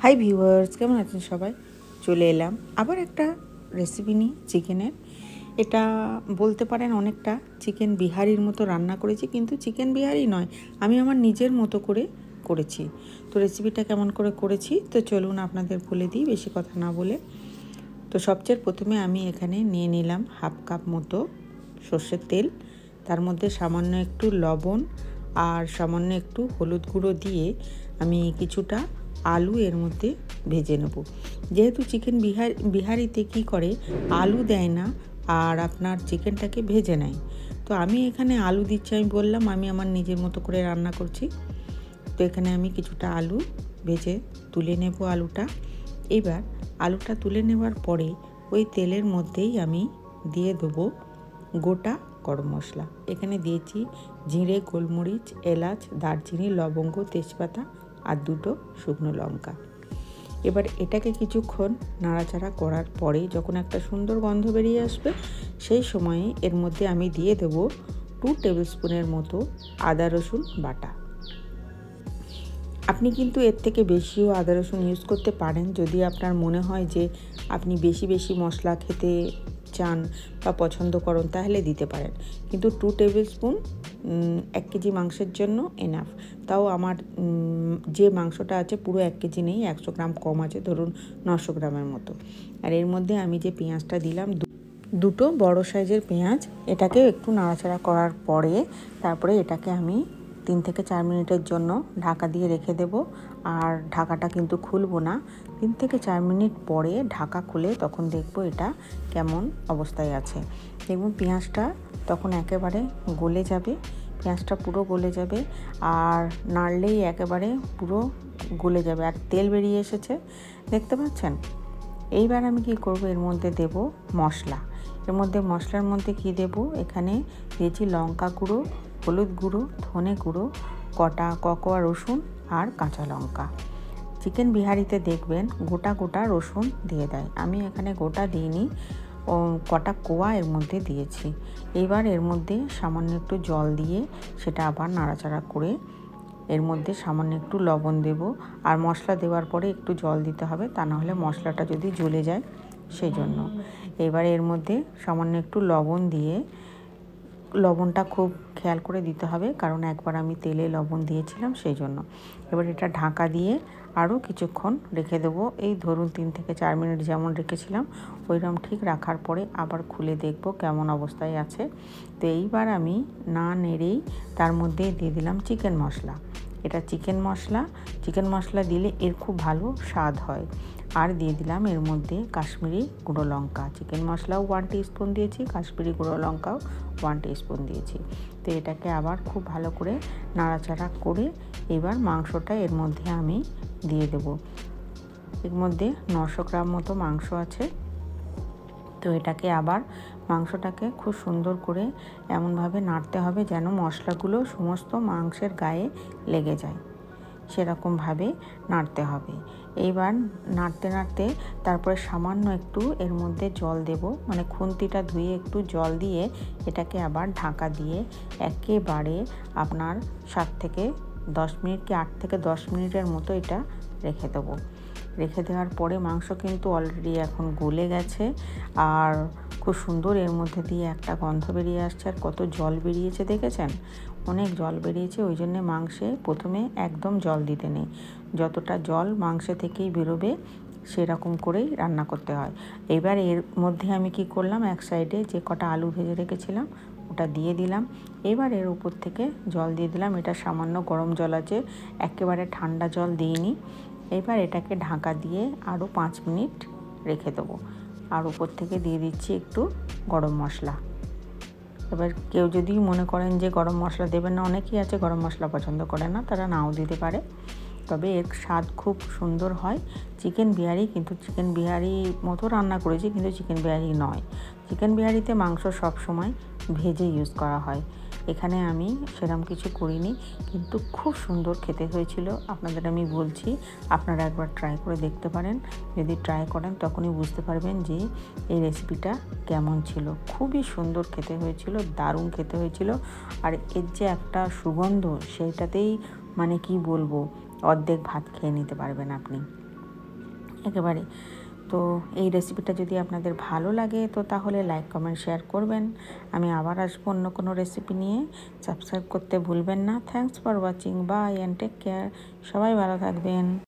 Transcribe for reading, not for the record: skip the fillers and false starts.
Hi viewers, কেমন আছেন সবাই? চলে এলাম আবার একটা রেসিপি নিয়ে চিকেনের। এটা বলতে পারেন অনেকটা চিকেন বিহারির মতো রান্না করেছি, কিন্তু চিকেন বিহারি নয়, আমি আমার নিজের মতো করে করেছি। তো রেসিপিটা কেমন করে করেছি তো চলুন আপনাদের বলে দিই বেশি কথা না বলে। তো সবচেয়ে প্রথমে আমি এখানে নিয়ে নিলাম হাফ কাপ মতো সর্ষের তেল, তার মধ্যে সামান্য একটু লবণ আর সামান্য একটু হলুদ গুঁড়ো দিয়ে আমি কিছুটা আলু এর মধ্যে ভেজে নেব। যেহেতু চিকেন বিহারিতে কি করে আলু দেয় না আর আপনার চিকেনটাকে ভেজে নেয়, তো আমি এখানে আলু দিচ্ছি। আমি বললাম আমি আমার নিজের মতো করে রান্না করছি। তো এখানে আমি কিছুটা আলু ভেজে তুলে নেব আলুটা। এবার আলুটা তুলে নেওয়ার পরে ওই তেলের মধ্যেই আমি দিয়ে দেবো গোটা গরম মশলা। এখানে দিয়েছি জিরে, গোলমরিচ, এলাচ, দারচিনি, লবঙ্গ, তেজপাতা আর দুটো শুকনো লঙ্কা। এবার এটাকে কিছুক্ষণ নাড়াচাড়া করার পরে যখন একটা সুন্দর গন্ধ বেরিয়ে আসবে, সেই সময়ে এর মধ্যে আমি দিয়ে দেবো 2 টেবিল স্পুনের মতো আদা রসুন বাটা। আপনি কিন্তু এর থেকে বেশিও আদা রসুন ইউজ করতে পারেন যদি আপনার মনে হয় যে আপনি বেশি বেশি মশলা খেতে চান বা পছন্দ করেন, তাহলে দিতে পারেন। কিন্তু 2 টেবিল স্পুন 1 কেজি মাংসের জন্য এনাফ। তাও আমার যে মাংসটা আছে পুরো 1 কেজি নেই, 100 গ্রাম কম আছে, ধরুন 900 গ্রামের মতো। আর এর মধ্যে আমি যে পেঁয়াজটা দিলাম, দুটো বড় সাইজের পেঁয়াজ, এটাকে একটু নাড়াচাড়া করার পরে তারপরে এটাকে আমি 3 থেকে 4 মিনিটের জন্য ঢাকা দিয়ে রেখে দেব। আর ঢাকাটা কিন্তু খুলবো না। 3 থেকে 4 মিনিট পরে ঢাকা খুলে তখন দেখব এটা কেমন অবস্থায় আছে। দেখুন পেঁয়াজটা তখন একেবারে গলে যাবে, পেঁয়াজটা পুরো গলে যাবে আর নাড়লেই একেবারে পুরো গলে যাবে আর তেল বেরিয়ে এসেছে, দেখতে পাচ্ছেন। এইবার আমি কি করব, এর মধ্যে দেব মশলা। এর মধ্যে মশলার মধ্যে কি দেব, এখানে দিয়েছি লঙ্কা গুঁড়ো, হলুদ গুঁড়ো, ধনে গুঁড়ো, কটা ককোয়া রসুন আর কাঁচা লঙ্কা। চিকেন বিহারিতে দেখবেন গোটা গোটা রসুন দিয়ে দেয়, আমি এখানে গোটা দিইনি, কটা কোয়া এর মধ্যে দিয়েছি। এবার এর মধ্যে সামান্য একটু জল দিয়ে সেটা আবার নাড়াচাড়া করে এর মধ্যে সামান্য একটু লবণ দেব। আর মশলা দেওয়ার পরে একটু জল দিতে হবে, তা নাহলে মশলাটা যদি জ্বলে যায় সেই জন্য। এবার এর মধ্যে সামান্য একটু লবণ দিয়ে, লবণটা খুব খেয়াল করে দিতে হবে কারণ একবার আমি তেলে লবণ দিয়েছিলাম সেই জন্য। এবার এটা ঢাকা দিয়ে আরও কিছুক্ষণ রেখে দেবো, এই ধরুন 3 থেকে 4 মিনিট যেমন রেখেছিলাম ওইরকম ঠিক রাখার পরে আবার খুলে দেখব কেমন অবস্থায় আছে। তো এইবার আমি না নেড়েই তার মধ্যে দিয়ে দিলাম চিকেন মশলা। এটা চিকেন মশলা দিলে এর খুব ভালো স্বাদ হয়। আর দিয়ে দিলাম এর মধ্যে কাশ্মীরি গুঁড়ো লঙ্কা। চিকেন মশলাও 1 টিস্পুন দিয়েছি, কাশ্মীরি গুঁড়ো লঙ্কাও 1 টিস্পুন দিয়েছি। তো এটাকে আবার খুব ভালো করে নাড়াচাড়া করে এবার মাংসটা এর মধ্যে আমি দিয়ে দেব। এর মধ্যে 900 গ্রাম মতো মাংস আছে। তো এটাকে আবার মাংসটাকে খুব সুন্দর করে এমনভাবে নাড়তে হবে যেন মশলাগুলো সমস্ত মাংসের গায়ে লেগে যায়, সেরকমভাবে নাড়তে হবে। এইবার নাড়তে নাড়তে তারপরে সামান্য একটু এর মধ্যে জল দেব, মানে খুন্তিটা ধুয়ে একটু জল দিয়ে এটাকে আবার ঢাকা দিয়ে একেবারে আপনার 7 থেকে 10 মিনিট কি 8 থেকে 10 মিনিটের মতো এটা রেখে দেবো। রেখে দেওয়ার পরে মাংস কিন্তু অলরেডি এখন গলে গেছে আর খুব সুন্দর এর মধ্যে দিয়ে একটা গন্ধ বেরিয়ে আসছে। আর কত জল বেরিয়েছে দেখেছেন, অনেক জল বেরিয়েছে। ওই জন্যে মাংসে প্রথমে একদম জল দিতে নেই, যতটা জল মাংস থেকেই বেরোবে সেরকম করেই রান্না করতে হয়। এবার এর মধ্যে আমি কি করলাম, এক সাইডে যে কটা আলু ভেজে রেখেছিলাম ওটা দিয়ে দিলাম। এবার এর উপর থেকে জল দিয়ে দিলাম, এটা সামান্য গরম জল আছে, একেবারে ঠান্ডা জল দিইনি। এবার এটাকে ঢাকা দিয়ে আরও 5 মিনিট রেখে দেবো। আর উপর থেকে দিয়ে দিচ্ছি একটু গরম মশলা। এবার কেউ যদি মনে করেন যে গরম মশলা দেবেন না, অনেকেই আছে গরম মশলা পছন্দ করে না, তারা নাও দিতে পারে, তবে এর স্বাদ খুব সুন্দর হয়। চিকেন বিহারি কিন্তু চিকেন বিহারি মতো রান্না করেছি, কিন্তু চিকেন বিহারি নয়। চিকেন বিহারিতে মাংস সব সময় ভেজে ইউজ করা হয়, এখানে আমি সেরকম কিছু করিনি, কিন্তু খুব সুন্দর খেতে হয়েছিল। আপনাদের আমি বলছি আপনারা একবার ট্রাই করে দেখতে পারেন। যদি ট্রাই করেন তখনই বুঝতে পারবেন যে এই রেসিপিটা কেমন ছিল। খুবই সুন্দর খেতে হয়েছিল, দারুণ খেতে হয়েছিল। আর এর যে একটা সুগন্ধ, সেইটাতেই মানে কি বলবো, অর্ধেক ভাত খেয়ে নিতে পারবেন আপনি। একেবারে। তো এই রেসিপিটা যদি আপনাদের ভালো লাগে তো তাহলে লাইক কমেন্ট শেয়ার করবেন। আমি আবার আসবো অন্য কোনো রেসিপি নিয়ে। সাবস্ক্রাইব করতে ভুলবেন না। Thanks for watching. Bye and take care. সবাই ভালো থাকবেন।